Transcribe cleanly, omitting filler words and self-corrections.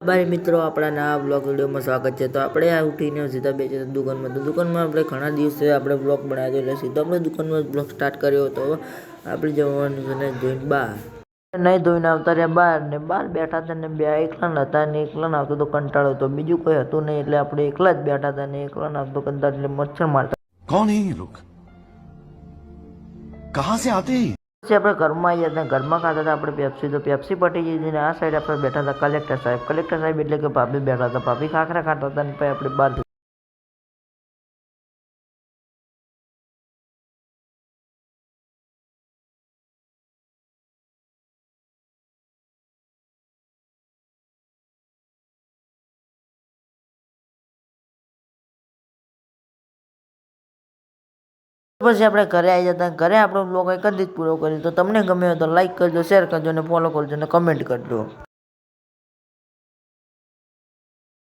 ભાઈ મિત્રો, આપણા નવા બ્લોગ વિડીયોમાં સ્વાગત છે। તો આપણે આ ઉઠીને સીધા બે દુકાનમાં, તો દુકાનમાં આપણે ઘણા દિવસે આપણે બ્લોગ બનાવ્યો એટલે સીધો આપણે દુકાનમાં બ્લોગ સ્ટાર્ટ કર્યો હતો। આપણે જવાનું છે ને જોઈને બહાર નહીં ધોઈને આવતા રહ્યા બહાર ને બહાર બેઠા હતા ને બે એકલા હતા ને એકલા આવતો તો કંટાળો હતો, બીજું કોઈ હતું નહીં એટલે આપણે એકલા જ બેઠા હતા ને એકલા આવતો કંટાળો એટલે મચ્છર મારતા। कौन है ये लोग? कहाँ से आते हैं? પછી આપણે ઘરમાં આવ્યા હતા, ઘરમાં ખાતા હતા આપણે પેપ્સી, તો પેપ્સી પટી ગઈ હતી ને આ સાઈડ આપણે બેઠા હતા કલેક્ટર સાહેબ એટલે કે ભાભી બેઠા હતા, ભાભી ખાખરા ખાતા હતા ને પછી આપણે બહાર પછી આપણે ઘરે આવી જતા, ઘરે આપણો બ્લોગ એક જ પૂરો કર્યો। તો તમને ગમ્યો હોય તો લાઈક કરજો, શેર કરજો અને ફોલો કરજો અને કમેન્ટ કરજો।